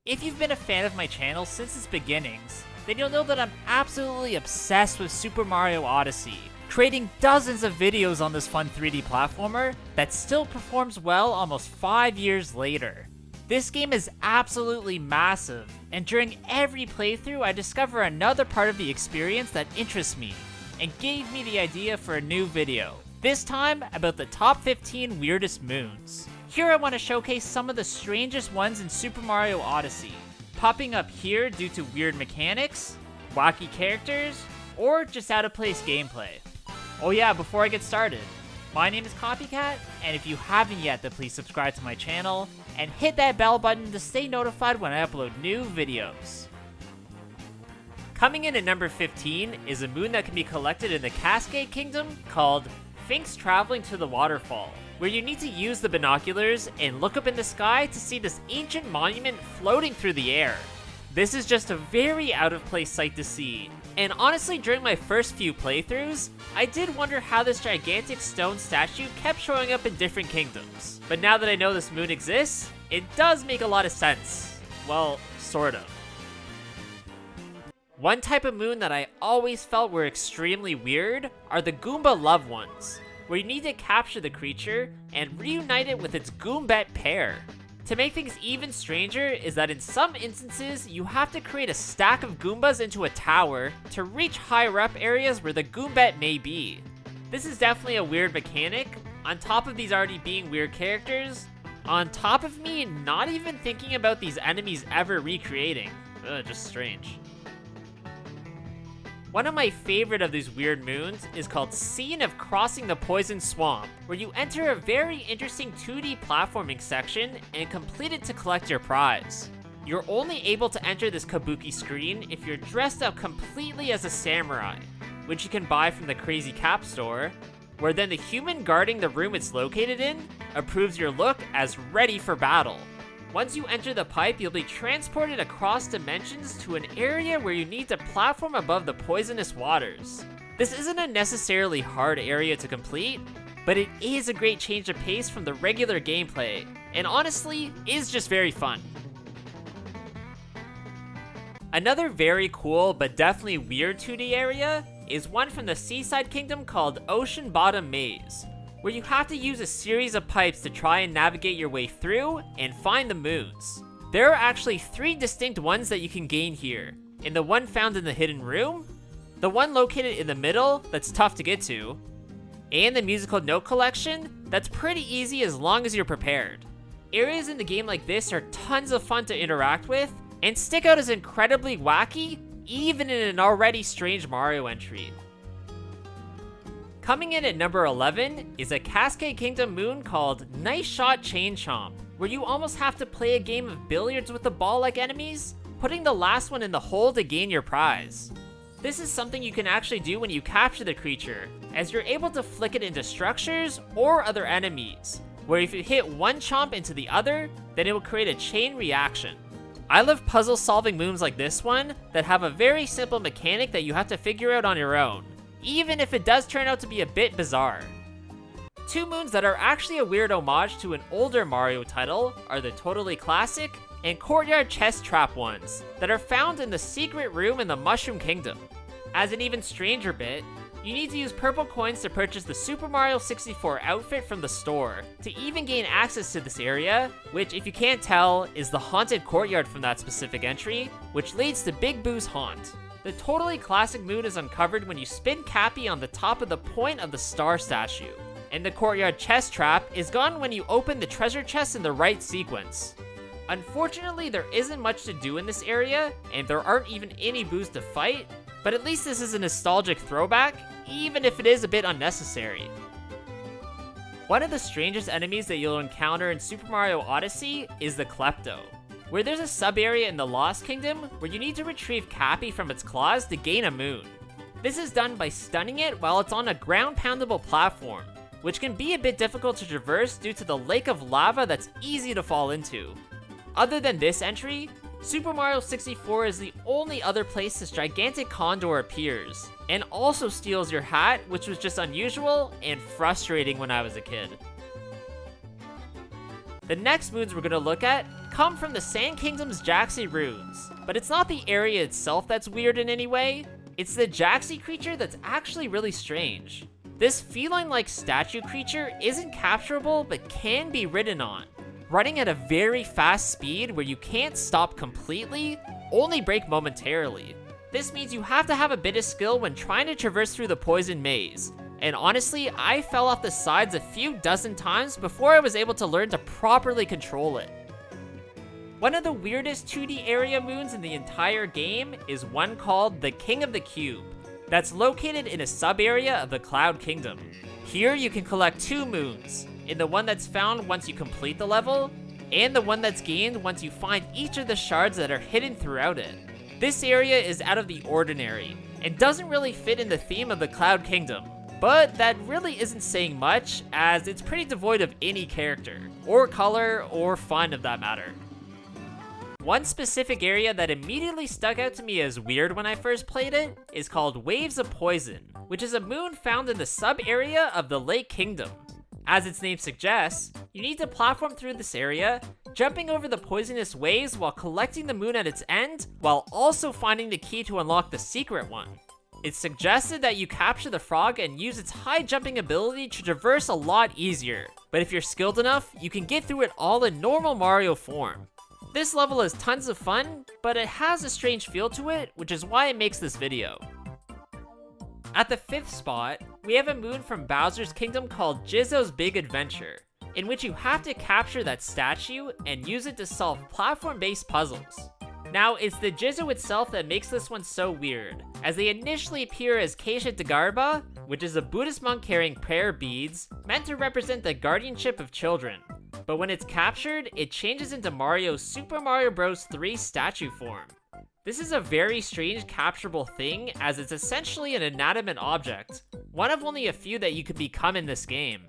If you've been a fan of my channel since its beginnings, then you'll know that I'm absolutely obsessed with Super Mario Odyssey, creating dozens of videos on this fun 3D platformer that still performs well almost 5 years later. This game is absolutely massive, and during every playthrough I discover another part of the experience that interests me, and gave me the idea for a new video, this time about the top 15 weirdest moons. Here I want to showcase some of the strangest ones in Super Mario Odyssey, popping up here due to weird mechanics, wacky characters, or just out of place gameplay. Oh yeah, before I get started, my name is Copycat, and if you haven't yet, then please subscribe to my channel, and hit that bell button to stay notified when I upload new videos. Coming in at number 15 is a moon that can be collected in the Cascade Kingdom called Finks Traveling to the Waterfall, where you need to use the binoculars and look up in the sky to see this ancient monument floating through the air. This is just a very out of place sight to see, and honestly during my first few playthroughs, I did wonder how this gigantic stone statue kept showing up in different kingdoms. But now that I know this moon exists, it does make a lot of sense. Well, sort of. One type of moon that I always felt were extremely weird are the Goomba loved ones, where you need to capture the creature and reunite it with its Goombet pair. To make things even stranger is that in some instances, you have to create a stack of Goombas into a tower to reach higher up areas where the Goombet may be. This is definitely a weird mechanic, on top of these already being weird characters, on top of me not even thinking about these enemies ever recreating. Just strange. One of my favorite of these weird moons is called Scene of Crossing the Poison Swamp, where you enter a very interesting 2D platforming section and complete it to collect your prize. You're only able to enter this kabuki screen if you're dressed up completely as a samurai, which you can buy from the Crazy Cap store, where then the human guarding the room it's located in approves your look as ready for battle. Once you enter the pipe, you'll be transported across dimensions to an area where you need to platform above the poisonous waters. This isn't a necessarily hard area to complete, but it is a great change of pace from the regular gameplay, and honestly, is just very fun. Another very cool but definitely weird 2D area is one from the Seaside Kingdom called Ocean Bottom Maze, where you have to use a series of pipes to try and navigate your way through and find the moons. There are actually 3 distinct ones that you can gain here, and the one found in the hidden room, the one located in the middle that's tough to get to, and the musical note collection that's pretty easy as long as you're prepared. Areas in the game like this are tons of fun to interact with, and stick out as incredibly wacky, even in an already strange Mario entry. Coming in at number 11 is a Cascade Kingdom moon called Nice Shot Chain Chomp, where you almost have to play a game of billiards with the ball like enemies, putting the last one in the hole to gain your prize. This is something you can actually do when you capture the creature, as you're able to flick it into structures or other enemies, where if you hit one chomp into the other, then it will create a chain reaction. I love puzzle solving moons like this one that have a very simple mechanic that you have to figure out on your own, even if it does turn out to be a bit bizarre. 2 moons that are actually a weird homage to an older Mario title are the Totally Classic and Courtyard Chest Trap ones that are found in the secret room in the Mushroom Kingdom. As an even stranger bit, you need to use purple coins to purchase the Super Mario 64 outfit from the store to even gain access to this area, which if you can't tell is the haunted courtyard from that specific entry, which leads to Big Boo's haunt. The Totally Classic moon is uncovered when you spin Cappy on the top of the point of the star statue, and the Courtyard Chest Trap is gone when you open the treasure chest in the right sequence. Unfortunately, there isn't much to do in this area, and there aren't even any boos to fight, but at least this is a nostalgic throwback, even if it is a bit unnecessary. One of the strangest enemies that you'll encounter in Super Mario Odyssey is the Klepto, where there's a sub-area in the Lost Kingdom where you need to retrieve Cappy from its claws to gain a moon. This is done by stunning it while it's on a ground-poundable platform, which can be a bit difficult to traverse due to the lake of lava that's easy to fall into. Other than this entry, Super Mario 64 is the only other place this gigantic condor appears, and also steals your hat, which was just unusual and frustrating when I was a kid. The next moons we're going to look at come from the Sand Kingdom's Jaxi runes, but it's not the area itself that's weird in any way, it's the Jaxi creature that's actually really strange. This feline-like statue creature isn't capturable but can be ridden on, running at a very fast speed where you can't stop completely, only break momentarily. This means you have to have a bit of skill when trying to traverse through the poison maze, and honestly, I fell off the sides a few dozen times before I was able to learn to properly control it. One of the weirdest 2D area moons in the entire game is one called the King of the Cube, that's located in a sub-area of the Cloud Kingdom. Here you can collect 2 moons, in the one that's found once you complete the level, and the one that's gained once you find each of the shards that are hidden throughout it. This area is out of the ordinary, and doesn't really fit in the theme of the Cloud Kingdom, but that really isn't saying much, as it's pretty devoid of any character, or color, or fun of that matter. One specific area that immediately stuck out to me as weird when I first played it is called Waves of Poison, which is a moon found in the sub-area of the Lake Kingdom. As its name suggests, you need to platform through this area, jumping over the poisonous waves while collecting the moon at its end, while also finding the key to unlock the secret one. It's suggested that you capture the frog and use its high jumping ability to traverse a lot easier, but if you're skilled enough, you can get through it all in normal Mario form. This level is tons of fun, but it has a strange feel to it, which is why it makes this video. At the 5th spot, we have a moon from Bowser's Kingdom called Jizzo's Big Adventure, in which you have to capture that statue and use it to solve platform-based puzzles. Now, it's the Jizzo itself that makes this one so weird, as they initially appear as Keisha Dagarba, which is a Buddhist monk carrying prayer beads, meant to represent the guardianship of children. But when it's captured, it changes into Mario's Super Mario Bros. 3 statue form. This is a very strange capturable thing, as it's essentially an inanimate object, one of only a few that you could become in this game.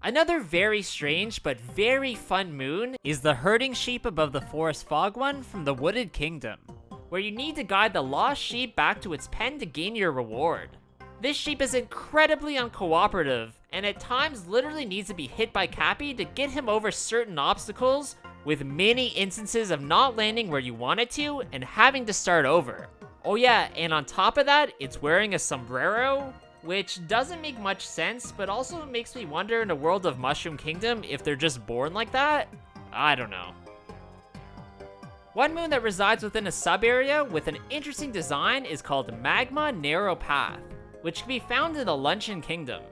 Another very strange but very fun moon is the herding sheep above the forest fog one from the Wooded Kingdom, where you need to guide the lost sheep back to its pen to gain your reward. This sheep is incredibly uncooperative, and at times literally needs to be hit by Cappy to get him over certain obstacles, with many instances of not landing where you want it to and having to start over. Oh yeah, and on top of that, it's wearing a sombrero, which doesn't make much sense, but also makes me wonder in a world of Mushroom Kingdom if they're just born like that? I don't know. One moon that resides within a sub-area with an interesting design is called Magma Narrow Path, which can be found in the Luncheon Kingdom.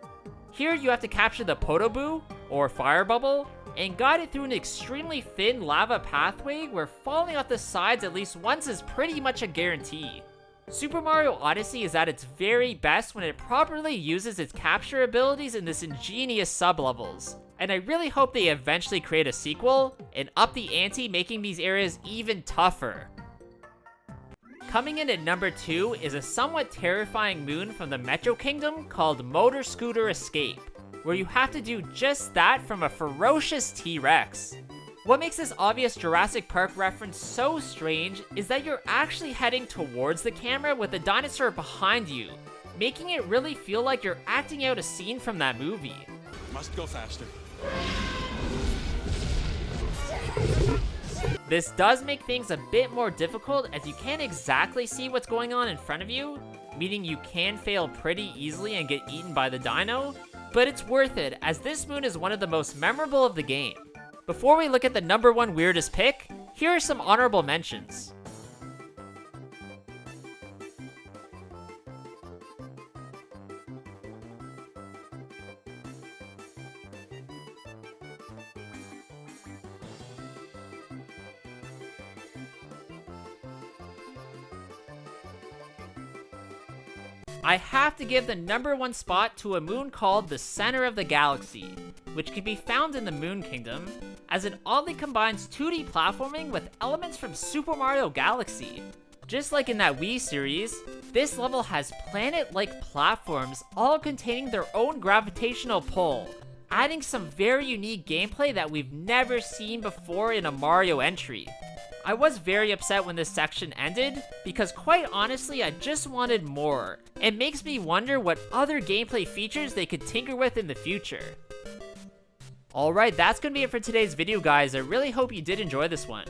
Here you have to capture the Podoboo, or fire bubble, and guide it through an extremely thin lava pathway where falling off the sides at least once is pretty much a guarantee. Super Mario Odyssey is at its very best when it properly uses its capture abilities in this ingenious sub-levels, and I really hope they eventually create a sequel and up the ante, making these areas even tougher. Coming in at number 2 is a somewhat terrifying moon from the Metro Kingdom called Motor Scooter Escape, where you have to do just that from a ferocious T-Rex. What makes this obvious Jurassic Park reference so strange is that you're actually heading towards the camera with a dinosaur behind you, making it really feel like you're acting out a scene from that movie. Must go faster. This does make things a bit more difficult as you can't exactly see what's going on in front of you, meaning you can fail pretty easily and get eaten by the dino, but it's worth it as this moon is one of the most memorable of the game. Before we look at the number 1 weirdest pick, here are some honorable mentions. I have to give the number 1 spot to a moon called the Center of the Galaxy, which can be found in the Moon Kingdom, as it oddly combines 2D platforming with elements from Super Mario Galaxy. Just like in that Wii series, this level has planet-like platforms all containing their own gravitational pull, adding some very unique gameplay that we've never seen before in a Mario entry. I was very upset when this section ended, because quite honestly I just wanted more. It makes me wonder what other gameplay features they could tinker with in the future. Alright, that's gonna be it for today's video, guys. I really hope you did enjoy this one.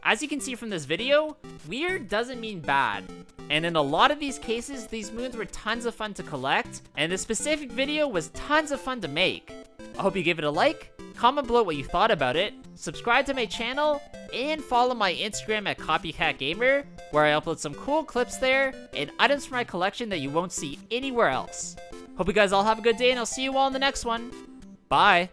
As you can see from this video, weird doesn't mean bad. And in a lot of these cases, these moons were tons of fun to collect, and this specific video was tons of fun to make. I hope you give it a like, comment below what you thought about it, subscribe to my channel, and follow my Instagram at Copycat Gamer, where I upload some cool clips there, and items from my collection that you won't see anywhere else. Hope you guys all have a good day, and I'll see you all in the next one. Bye!